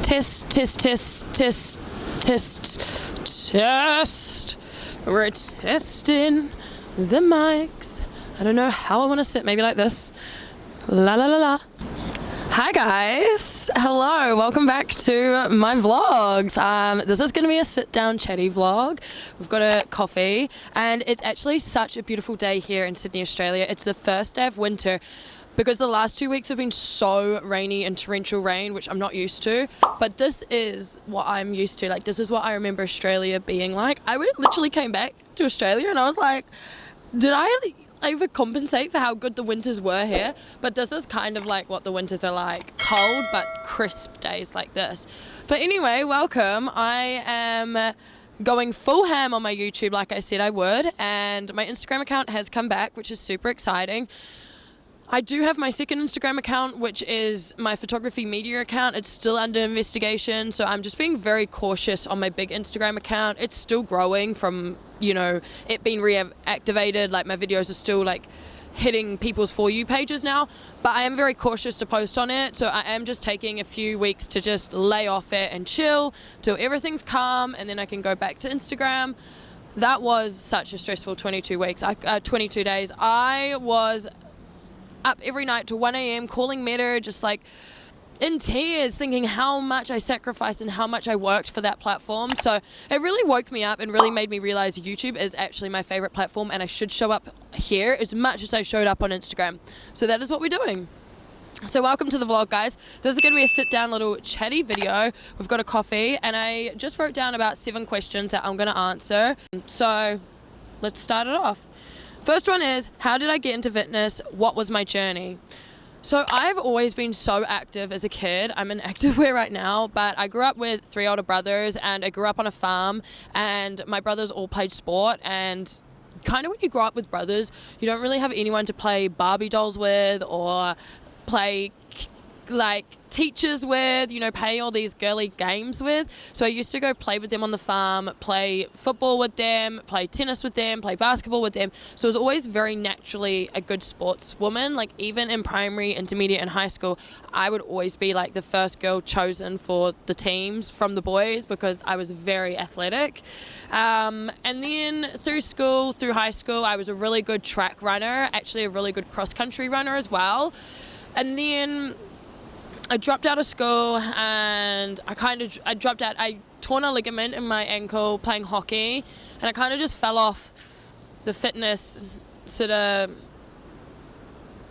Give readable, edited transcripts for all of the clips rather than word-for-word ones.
Test, test, test, test, test, test. We're testing the mics. I don't know how I want to sit. Maybe like this. La la la la. Hi guys. Hello. Welcome back to my vlogs. This is going to be a sit-down chatty vlog. We've got a coffee and it's actually such a beautiful day here in Sydney, Australia. It's the first day of winter, because the last 2 weeks have been so rainy and torrential rain, which I'm not used to. But this is what I'm used to. Like, this is what I remember Australia being like. I literally came back to Australia and I was like, did I overcompensate for how good the winters were here? But this is kind of like what the winters are like. Cold but crisp days like this. But anyway, welcome. I am going full ham on my YouTube like I said I would. And my Instagram account has come back, which is super exciting. I do have my second Instagram account, which is my photography media account. It's still under investigation, so I'm just being very cautious on my big Instagram account. It's still growing from, it being reactivated. Like, my videos are still like hitting people's For You pages now, but I am very cautious to post on it. So I am just taking a few weeks to just lay off it and chill till everything's calm, and then I can go back to Instagram. That was such a stressful 22 days. I was up every night till 1 a.m. calling Meta, just like in tears, thinking how much I sacrificed and how much I worked for that platform. So it really woke me up and really made me realize YouTube is actually my favorite platform, and I should show up here as much as I showed up on Instagram. So that is what we're doing. So welcome to the vlog, guys. This is going to be a sit down little chatty video. We've got a coffee and I just wrote down about 7 questions that I'm going to answer. So let's start it off. First one is, how did I get into fitness? What was my journey? So I've always been so active as a kid. I'm in active wear right now, but I grew up with 3 older brothers and I grew up on a farm, and my brothers all played sport. And kind of when you grow up with brothers, you don't really have anyone to play Barbie dolls with or play like teachers with, play all these girly games with. So I used to go play with them on the farm, play football with them, play tennis with them, play basketball with them. So I was always very naturally a good sportswoman. Like, even in primary, intermediate and high school, I would always be like the first girl chosen for the teams from the boys because I was very athletic. And then through high school, I was a really good track runner, actually a really good cross country runner as well. And then I dropped out of school and I dropped out. I torn a ligament in my ankle playing hockey, and I kind of just fell off the fitness sort of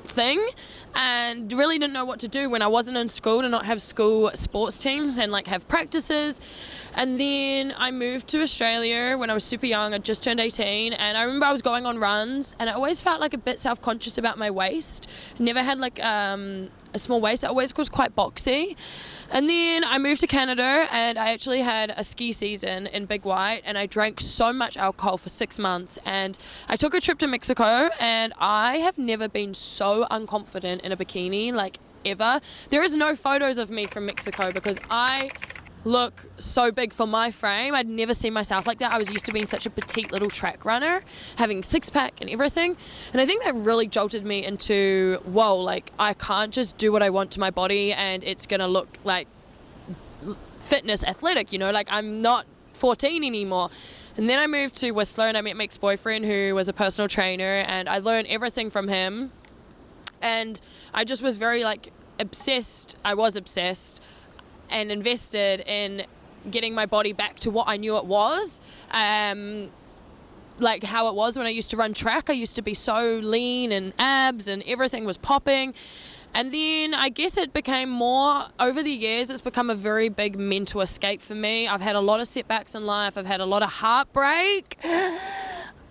thing and really didn't know what to do when I wasn't in school, to not have school sports teams and like have practices. And then I moved to Australia when I was super young. I just turned 18, and I remember I was going on runs and I always felt like a bit self-conscious about my waist. I never had like a small waist. I always was quite boxy. And then I moved to Canada and I actually had a ski season in Big White, and I drank so much alcohol for 6 months, and I took a trip to Mexico, and I have never been so unconfident in a bikini, like, ever. There is no photos of me from Mexico because I look so big for my frame. I'd never seen myself like that. I was used to being such a petite little track runner, having 6-pack and everything. And I think that really jolted me into, whoa, like, I can't just do what I want to my body and it's gonna look like fitness athletic, like, I'm not 14 anymore. And then I moved to Whistler and I met my ex-boyfriend, who was a personal trainer, and I learned everything from him. And I just was very like obsessed. I was obsessed and invested in getting my body back to what I knew it was. Like how it was when I used to run track. I used to be so lean and abs and everything was popping. And then I guess it became more, over the years, it's become a very big mental escape for me. I've had a lot of setbacks in life. I've had a lot of heartbreak.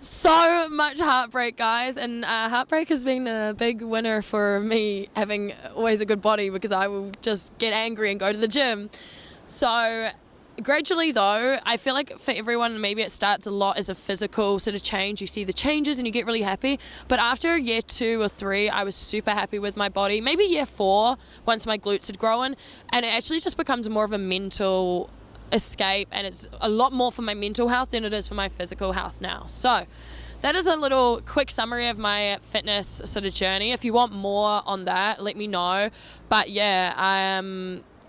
So much heartbreak, guys. And heartbreak has been a big winner for me, having always a good body, because I will just get angry and go to the gym. So gradually though, I feel like for everyone, maybe it starts a lot as a physical sort of change. You see the changes and you get really happy. But after year 2 or 3, I was super happy with my body. Maybe year 4, once my glutes had grown. And it actually just becomes more of a mental escape, and it's a lot more for my mental health than it is for my physical health now. So that is a little quick summary of my fitness sort of journey. If you want more on that, let me know. But yeah,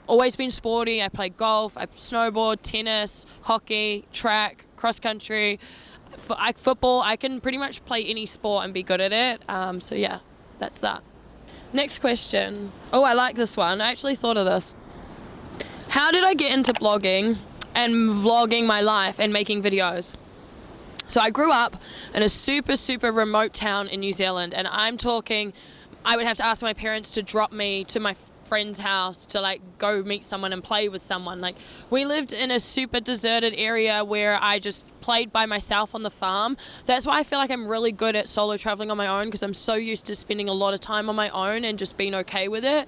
always been sporty. I played golf, I snowboard, tennis, hockey, track, cross country, football. I can pretty much play any sport and be good at it. So yeah, that's that. Next question. Oh, I like this one. I actually thought of this. How did I get into blogging and vlogging my life and making videos? So I grew up in a super, super remote town in New Zealand, and I'm talking, I would have to ask my parents to drop me to my friend's house to like go meet someone and play with someone. Like, we lived in a super deserted area where I just played by myself on the farm. That's why I feel like I'm really good at solo traveling on my own, because I'm so used to spending a lot of time on my own and just being okay with it.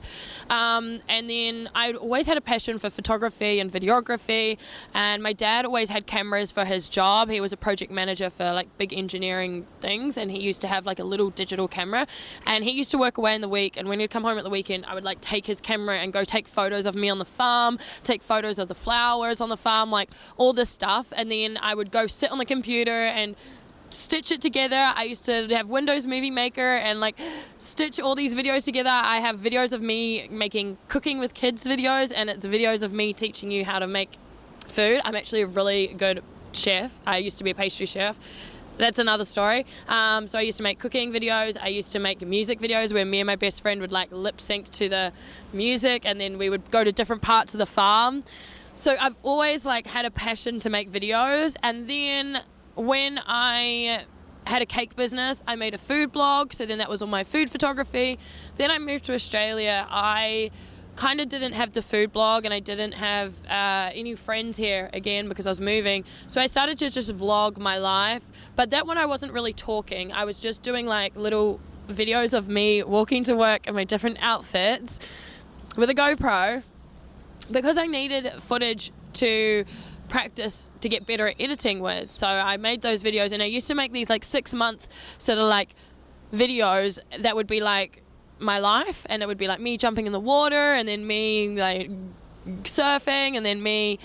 And then I always had a passion for photography and videography, and my dad always had cameras for his job. He was a project manager for like big engineering things, and he used to have like a little digital camera, and he used to work away in the week, and when he'd come home at the weekend, I would like take his camera and go take photos of me on the farm, take photos of the flowers on the farm, like all this stuff, and then I would go sit on the computer and stitch it together. I used to have Windows Movie Maker and like stitch all these videos together. I have videos of me making cooking with kids videos, and it's videos of me teaching you how to make food. I'm actually a really good chef. I used to be a pastry chef. That's another story. So I used to make cooking videos. I used to make music videos where me and my best friend would like lip sync to the music, and then we would go to different parts of the farm. So I've always like had a passion to make videos. And then when I had a cake business, I made a food blog. So then that was all my food photography. Then I moved to Australia. I kind of didn't have the food blog, and I didn't have any friends here again because I was moving. So I started to just vlog my life. But that one I wasn't really talking. I was just doing like little videos of me walking to work in my different outfits with a GoPro, because I needed footage to practice to get better at editing with. So I made those videos, and I used to make these like 6-month sort of like videos that would be like my life, and it would be like me jumping in the water, and then me like surfing, and then me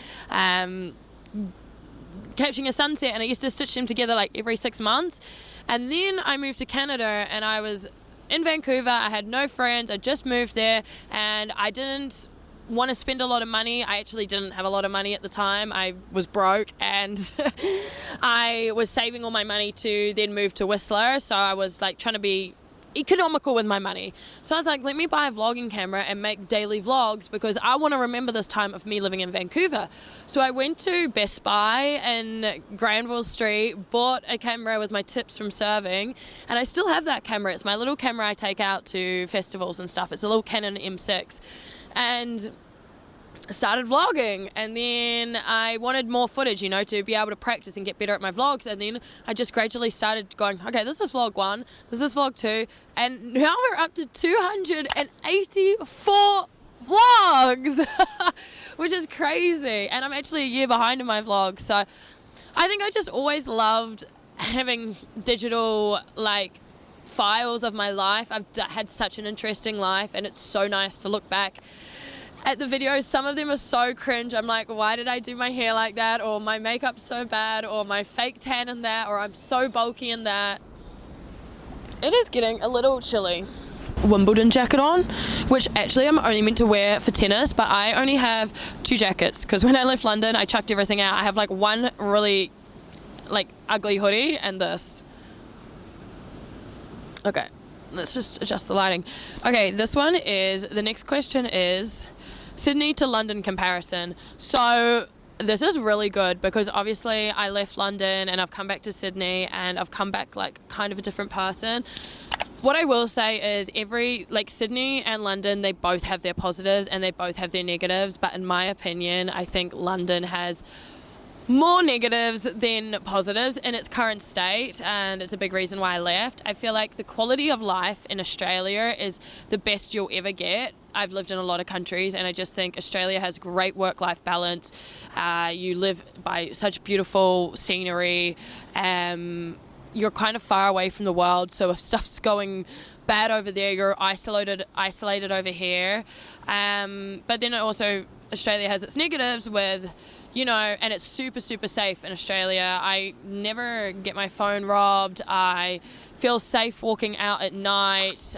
catching a sunset, and I used to stitch them together like every 6 months. And then I moved to Canada, and I was in Vancouver. I had no friends. I just moved there, and I didn't want to spend a lot of money. I actually didn't have a lot of money at the time. I was broke, and I was saving all my money to then move to Whistler. So I was like trying to be economical with my money. So I was like, let me buy a vlogging camera and make daily vlogs, because I want to remember this time of me living in Vancouver. So I went to Best Buy in Granville Street, bought a camera with my tips from serving, and I still have that camera. It's my little camera I take out to festivals and stuff. It's a little Canon M6. And started vlogging, and then I wanted more footage, you know, to be able to practice and get better at my vlogs. And then I just gradually started going, okay, this is vlog 1, this is vlog 2, and now we're up to 284 vlogs, which is crazy. And I'm actually a year behind in my vlogs. So I think I just always loved having digital like files of my life. I've had such an interesting life, and it's so nice to look back at the videos. Some of them are so cringe. I'm like, why did I do my hair like that? Or my makeup's so bad, or my fake tan in that, or I'm so bulky in that. It is getting a little chilly. Wimbledon jacket on, which actually I'm only meant to wear for tennis, but I only have 2 jackets, because when I left London I chucked everything out. I have like one really like ugly hoodie and this. Okay, let's just adjust the lighting. Okay, the next question is Sydney to London comparison. So this is really good, because obviously I left London and I've come back to Sydney, and I've come back like kind of a different person. What I will say is Sydney and London, they both have their positives and they both have their negatives. But in my opinion, I think London has more negatives than positives in its current state, and it's a big reason why I left. I feel like the quality of life in Australia is the best you'll ever get. I've lived in a lot of countries, and I just think Australia has great work-life balance. You live by such beautiful scenery. You're kind of far away from the world, so if stuff's going bad over there, you're isolated over here. But then Australia has its negatives with, you know, and it's super, super safe in Australia. I never get my phone robbed. I feel safe walking out at night.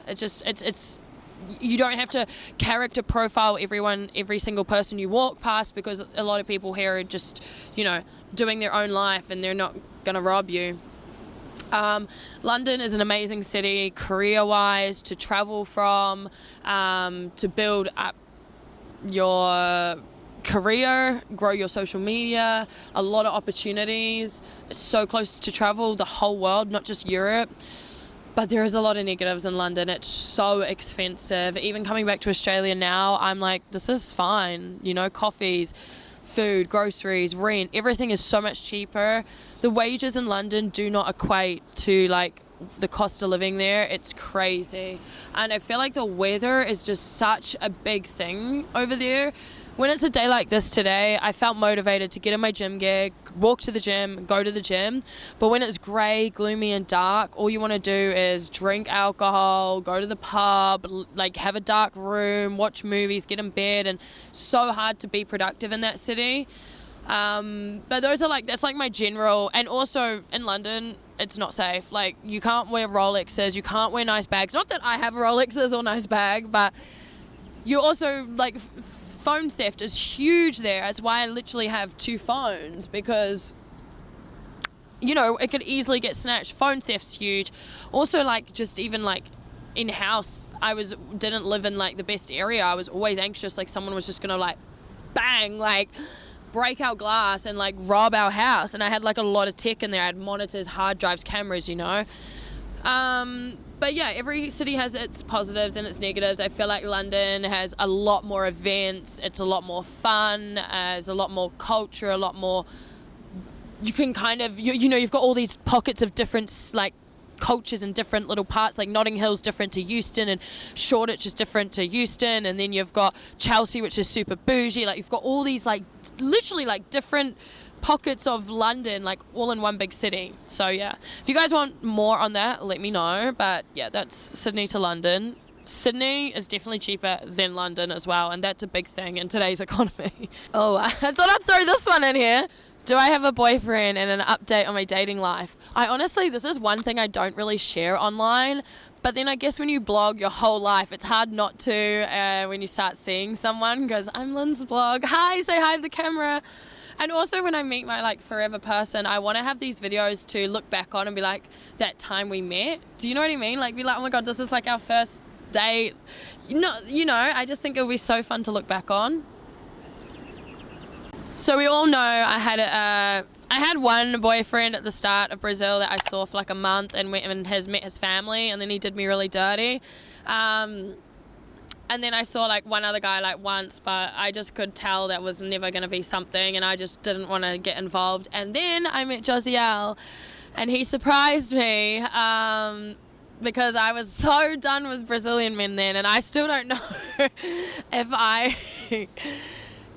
It's you don't have to character profile every single person you walk past, because a lot of people here are just, doing their own life and they're not going to rob you. London is an amazing city, career-wise, to travel from, to build up your career, grow your social media, a lot of opportunities. It's so close to travel the whole world, not just Europe. But there is a lot of negatives in London. It's so expensive. Even coming back to Australia now, I'm like, this is fine. Coffees, food, groceries, rent, everything is so much cheaper. The wages in London do not equate to the cost of living there. It's crazy. And I feel like the weather is just such a big thing over there. When it's a day like this today, I felt motivated to get in my gym gear, walk to the gym, go to the gym. But when it's grey, gloomy and dark, all you want to do is drink alcohol, go to the pub, have a dark room, watch movies, get in bed, and so hard to be productive in that city. But those are that's my general. And also in London, it's not safe. You can't wear Rolexes, you can't wear nice bags. Not that I have Rolexes or nice bag, but you also phone theft is huge there. That's why I literally have 2 phones, because it could easily get snatched. Phone theft's huge. Also, just even in house, didn't live in the best area. I was always anxious someone was just gonna bang, break our glass and rob our house. And I had a lot of tech in there. I had monitors, hard drives, cameras, But yeah, every city has its positives and its negatives. I feel like London has a lot more events. It's a lot more fun. There's a lot more culture, a lot more. You can kind of, you've got all these pockets of different cultures in different little parts. Notting Hill's different to Euston, and Shoreditch is different to Euston, and then you've got Chelsea, which is super bougie. You've got all these literally different pockets of London, all in one big city. So yeah, if you guys want more on that, let me know. But yeah, that's Sydney to London. Sydney is definitely cheaper than London as well, and that's a big thing in today's economy. Oh, I thought I'd throw this one in here. Do I have a boyfriend, and an update on my dating life? This is one thing I don't really share online, but then I guess when you blog your whole life, it's hard not to when you start seeing someone, because I'm Lynn's blog. Hi, say hi to the camera. And also when I meet my forever person, I want to have these videos to look back on and be that time we met. Do you know what I mean? Be oh my God, this is our first date. I just think it would be so fun to look back on. So we all know I had one boyfriend at the start of Brazil that I saw for a month and went and has met his family, and then he did me really dirty. And then I saw one other guy once, but I just could tell that was never going to be something, and I just didn't want to get involved. And then I met Josiel, and he surprised me because I was so done with Brazilian men then, and I still don't know if I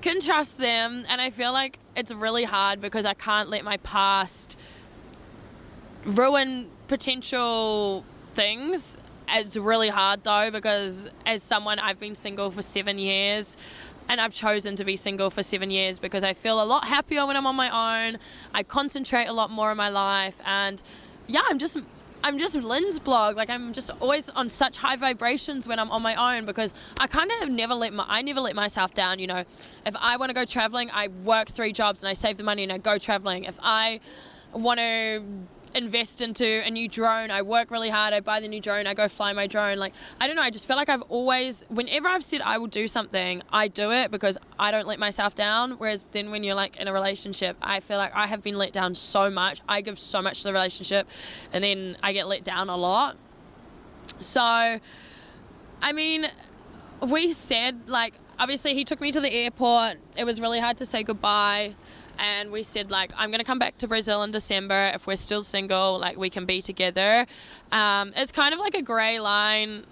can trust them. And I feel like it's really hard because I can't let my past ruin potential things. It's really hard though, because as someone, I've been single for 7 years, and I've chosen to be single for 7 years because I feel a lot happier when I'm on my own. I concentrate a lot more in my life, and yeah, I'm just Lynn's blog. I'm just always on such high vibrations when I'm on my own, because I kind of never let myself down. If I want to go traveling, I work 3 jobs and I save the money and I go traveling. If I want to invest into a new drone, I work really hard, I buy the new drone, I go fly my drone. I don't know, I just feel like I've always, whenever I've said I will do something, I do it because I don't let myself down. Whereas then when you're in a relationship, I feel like I have been let down so much. I give so much to the relationship, and then I get let down a lot. So we said, obviously he took me to the airport. It was really hard to say goodbye. And we said, I'm going to come back to Brazil in December. If we're still single, we can be together. It's kind of a grey line.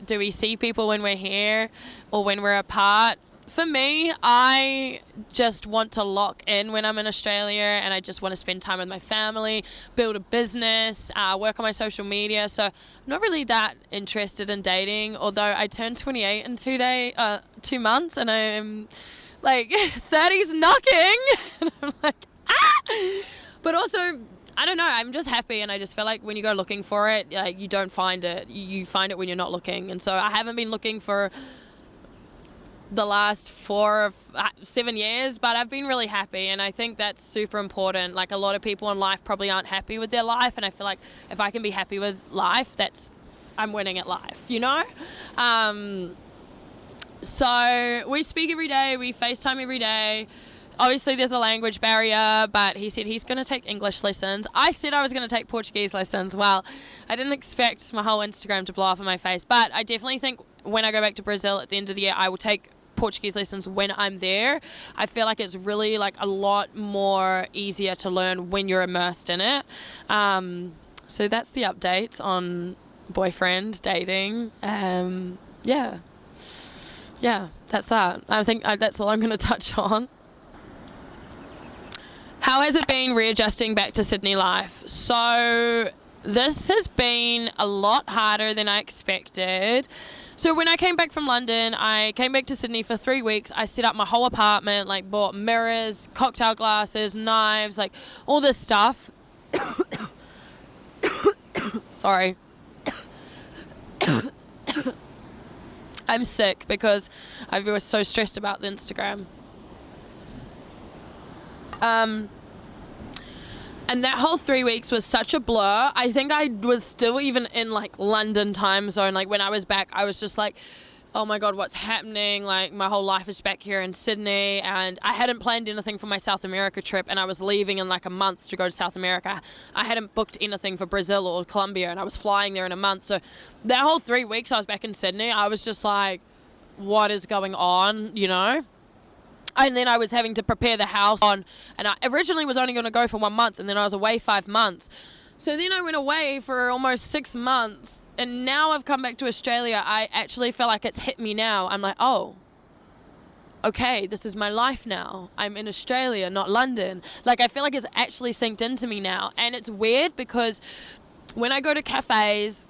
Do we see people when we're here or when we're apart? For me, I just want to lock in when I'm in Australia, and I just want to spend time with my family, build a business, work on my social media. So I'm not really that interested in dating, although I turned 28 in 2 months, and I'm 30's knocking. And I'm ah! But also, I don't know, I'm just happy, and I just feel like when you go looking for it, you don't find it. You find it when you're not looking. And so I haven't been looking for the last 4 or 7 years, but I've been really happy, and I think that's super important. Like, a lot of people in life probably aren't happy with their life, and I feel like if I can be happy with life, I'm winning at life, you know? So we speak every day, we FaceTime every day. Obviously there's a language barrier, but he said he's going to take English lessons. I said I was going to take Portuguese lessons. Well, I didn't expect my whole Instagram to blow off in my face, but I definitely think when I go back to Brazil at the end of the year, I will take Portuguese lessons when I'm there. I feel like it's really like a lot more easier to learn when you're immersed in it. So that's the updates on boyfriend, dating. Yeah, that's that. I think that's all I'm going to touch on. How has it been readjusting back to Sydney life? So this has been a lot harder than I expected. So when I came back from London, I came back to Sydney for 3 weeks. I set up my whole apartment, like bought mirrors, cocktail glasses, knives, like all this stuff. Sorry. I'm sick because I was so stressed about the Instagram. And that whole 3 weeks was such a blur. I think I was still even in like London time zone. Like when I was back, I was just like, oh my God, what's happening? Like my whole life is back here in Sydney, and I hadn't planned anything for my South America trip, and I was leaving in like a month to go to South America. I hadn't booked anything for Brazil or Colombia, and I was flying there in a month. So that whole 3 weeks I was back in Sydney, I was just like, what is going on, you know? And then I was having to prepare the house and I originally was only going to go for 1 month, and then I was away 5 months. So then I went away for almost 6 months, and now I've come back to Australia. I actually feel like it's hit me now. I'm like, oh, okay, this is my life now. I'm in Australia, not London. Like, I feel like it's actually synced into me now. And it's weird because when I go to cafes,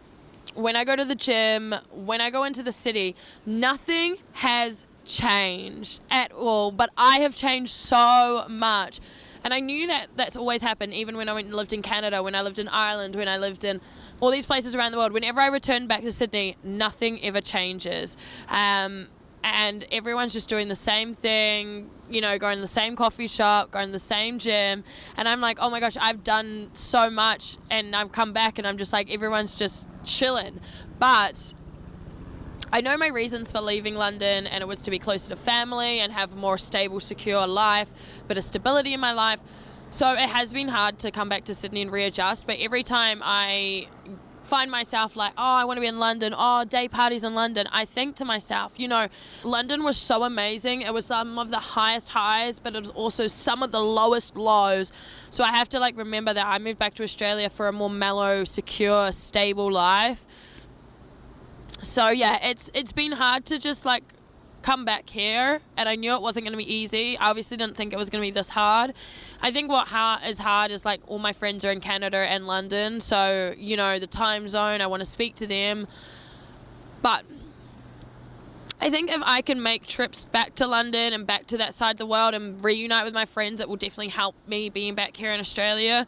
when I go to the gym, when I go into the city, nothing has changed at all, but I have changed so much. And I knew that that's always happened, even when I went and lived in Canada, when I lived in Ireland, when I lived in all these places around the world. Whenever I return back to Sydney, nothing ever changes. And everyone's just doing the same thing, you know, going to the same coffee shop, going to the same gym. And I'm like, oh my gosh, I've done so much, and I've come back and I'm just like, everyone's just chilling. But I know my reasons for leaving London, and it was to be closer to family and have a more stable, secure life, bit of stability in my life. So it has been hard to come back to Sydney and readjust, but every time I find myself like, oh, I want to be in London, oh, day parties in London, I think to myself, you know, London was so amazing. It was some of the highest highs, but it was also some of the lowest lows. So I have to like remember that I moved back to Australia for a more mellow, secure, stable life. So yeah, it's been hard to just like come back here, and I knew it wasn't going to be easy. I obviously didn't think it was going to be this hard. I think what is hard is like all my friends are in Canada and London, so you know, the time zone, I want to speak to them. But I think if I can make trips back to London and back to that side of the world and reunite with my friends, it will definitely help me being back here in Australia.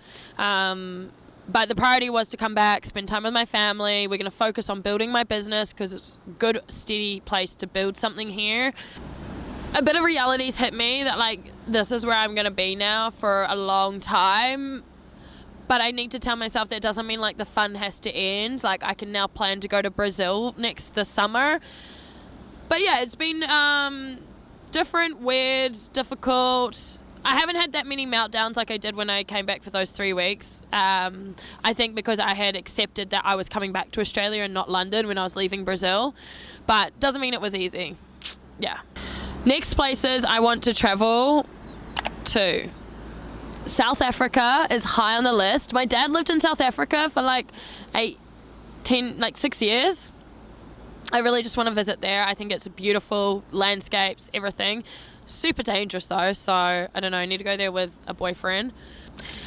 But the priority was to come back, spend time with my family. We're going to focus on building my business because it's a good, steady place to build something here. A bit of reality's hit me that, like, this is where I'm going to be now for a long time. But I need to tell myself that doesn't mean, like, the fun has to end. Like, I can now plan to go to Brazil this summer. But, yeah, it's been different, weird, difficult. I haven't had that many meltdowns like I did when I came back for those 3 weeks. I think because I had accepted that I was coming back to Australia and not London when I was leaving Brazil. But doesn't mean it was easy. Yeah. Next places I want to travel to. South Africa is high on the list. My dad lived in South Africa for like 6 years. I really just want to visit there. I think it's beautiful, landscapes, everything. Super dangerous though, so I don't know, I need to go there with a boyfriend.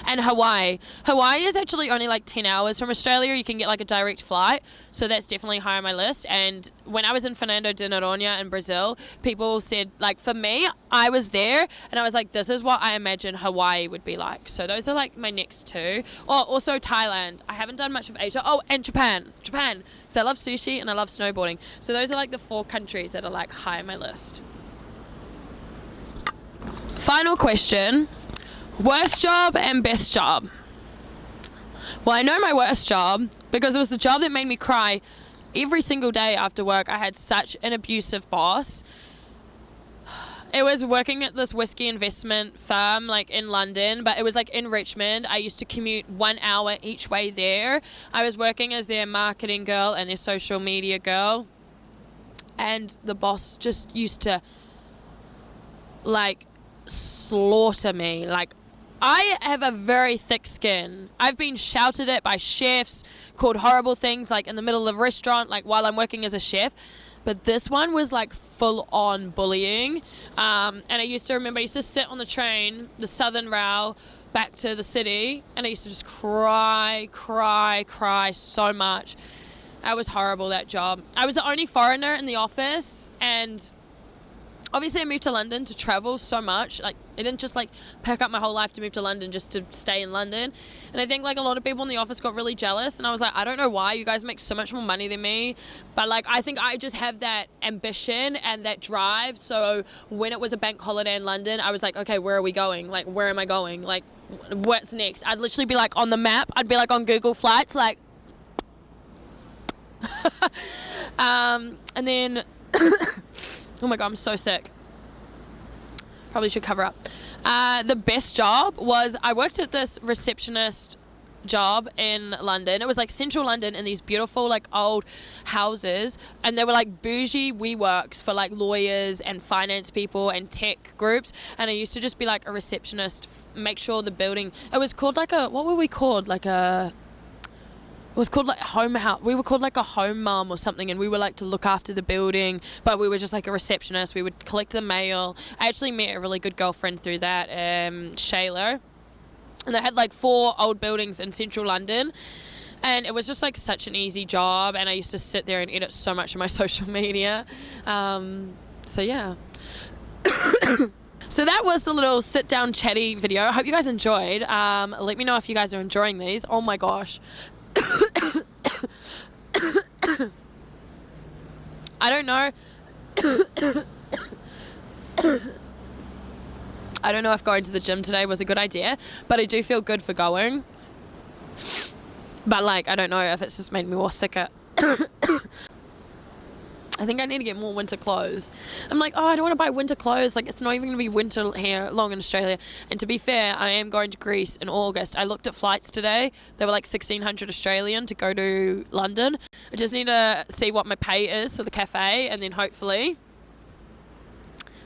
And Hawaii is actually only like 10 hours from Australia. You can get like a direct flight, so that's definitely high on my list. And when I was in Fernando de Noronha in Brazil, people said, like, for me, I was there and I was like, this is what I imagine Hawaii would be like. So those are like my next two. Oh, also Thailand. I haven't done much of Asia. Oh, and Japan, because I love sushi and I love snowboarding. So those are like the 4 countries that are like high on my list. Final question. Worst job and best job. Well, I know my worst job because it was the job that made me cry every single day after work. I had such an abusive boss. It was working at this whiskey investment firm like in London, but it was like in Richmond. I used to commute 1 hour each way there. I was working as their marketing girl and their social media girl, and the boss just used to like slaughter me. Like, I have a very thick skin. I've been shouted at by chefs, called horrible things like in the middle of a restaurant, like while I'm working as a chef. But this one was like full on bullying. And I used to remember, I used to sit on the train, the Southern Rail, back to the city, and I used to just cry so much. It was horrible, that job. I was the only foreigner in the office, and obviously I moved to London to travel so much. Like, I didn't just like pack up my whole life to move to London just to stay in London. And I think like a lot of people in the office got really jealous, and I was like, I don't know why, you guys make so much more money than me, but like I think I just have that ambition and that drive. So when it was a bank holiday in London, I was like, okay, where are we going? Like, where am I going? Like, what's next? I'd literally be like on the map. I'd be like on Google Flights, like and then oh my god, I'm so sick. Probably should cover up. The best job was, I worked at this receptionist job in London. It was like central London in these beautiful like old houses, and they were like bougie WeWorks for like lawyers and finance people and tech groups. And I used to just be like a receptionist, make sure the building, it was called like a, what were we called? Like a, it was called like home house. We were called like a home mom or something, and we were like to look after the building, but we were just like a receptionist. We would collect the mail. I actually met a really good girlfriend through that, Shayla, and they had like 4 old buildings in central London, and it was just like such an easy job, and I used to sit there and edit so much of my social media. So yeah. So that was the little sit down chatty video. I hope you guys enjoyed. Let me know if you guys are enjoying these. Oh my gosh. I don't know. I don't know if going to the gym today was a good idea, but I do feel good for going. But like, I don't know if it's just made me more sicker. I think I need to get more winter clothes. I'm like, oh, I don't want to buy winter clothes. Like, it's not even going to be winter here long in Australia. And to be fair, I am going to Greece in August. I looked at flights today. They were like 1,600 Australian to go to London. I just need to see what my pay is for the cafe, and then hopefully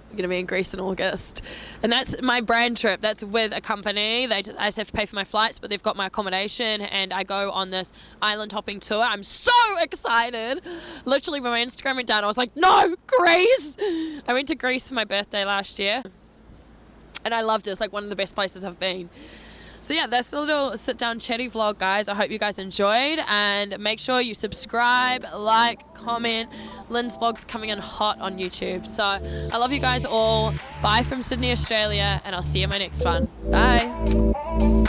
we're going to be in Greece in August. And that's my brand trip. That's with a company. I just have to pay for my flights, but they've got my accommodation, and I go on this island hopping tour. I'm so excited. Literally, when my Instagram went down, I was like, no, Greece. I went to Greece for my birthday last year, and I loved it. It's like one of the best places I've been. So yeah, that's the little sit down chatty vlog, guys. I hope you guys enjoyed, and make sure you subscribe, like, comment. Lynn's vlog's coming in hot on YouTube. So I love you guys all. Bye from Sydney, Australia, and I'll see you in my next one. Bye.